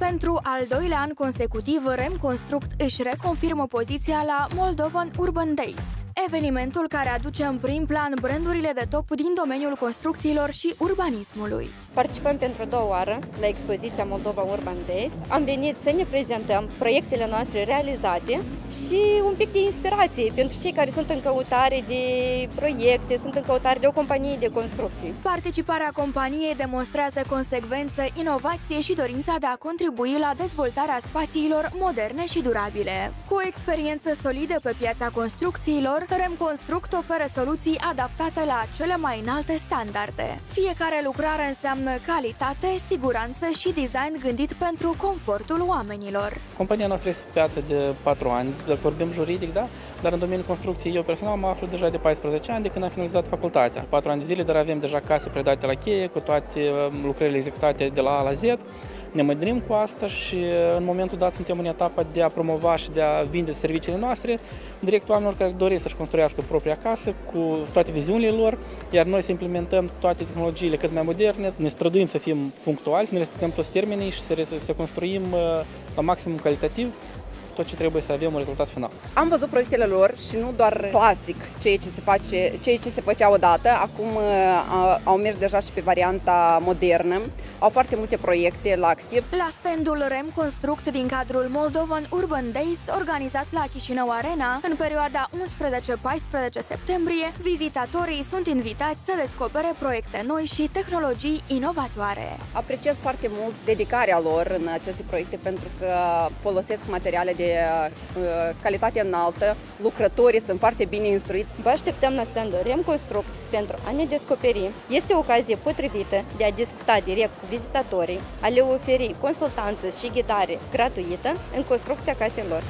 Pentru al doilea an consecutiv, Remconstruct își reconfirmă poziția la Moldovan Urban Days, evenimentul care aduce în prim plan brandurile de top din domeniul construcțiilor și urbanismului. Participăm pentru a doua oară la expoziția Moldova Urban Days. Am venit să ne prezentăm proiectele noastre realizate și un pic de inspirație pentru cei care sunt în căutare de proiecte, sunt în căutare de o companie de construcții. Participarea companiei demonstrează consecvență, inovație și dorința de a contribui la dezvoltarea spațiilor moderne și durabile. Cu o experiență solidă pe piața construcțiilor, Remconstruct oferă soluții adaptate la cele mai înalte standarde. Fiecare lucrare înseamnă calitate, siguranță și design gândit pentru confortul oamenilor. Compania noastră este pe piață de 4 ani, dacă vorbim juridic, da? Dar în domeniul construcției eu personal mă aflu deja de 14 ani de când am finalizat facultatea. 4 ani de zile, dar avem deja case predate la cheie, cu toate lucrările executate de la A la Z. Ne mândrim cu asta și în momentul dat suntem în etapa de a promova și de a vinde serviciile noastre direct oamenilor care doresc să-și construiască propria casă cu toate viziunile lor, iar noi să implementăm toate tehnologiile cât mai moderne, ne străduim să fim punctuali, să ne respectăm toți termenii și să construim la maximum calitativ tot ce trebuie să avem un rezultat final. Am văzut proiectele lor și nu doar plastic, ceea ce se făcea odată, acum au mers deja și pe varianta modernă. Au foarte multe proiecte la activ. La standul Remconstruct din cadrul Moldovan Urban Days, organizat la Chișinău Arena, în perioada 11-14 septembrie, vizitatorii sunt invitați să descopere proiecte noi și tehnologii inovatoare. Apreciez foarte mult dedicarea lor în aceste proiecte pentru că folosesc materiale de calitate înaltă, lucrătorii sunt foarte bine instruiți. Vă așteptăm la standul Remconstruct pentru a ne descoperi. Este o ocazie potrivită de a discuta direct cu vizitatorii, a le oferi consultanță și ghidare gratuită în construcția caselor.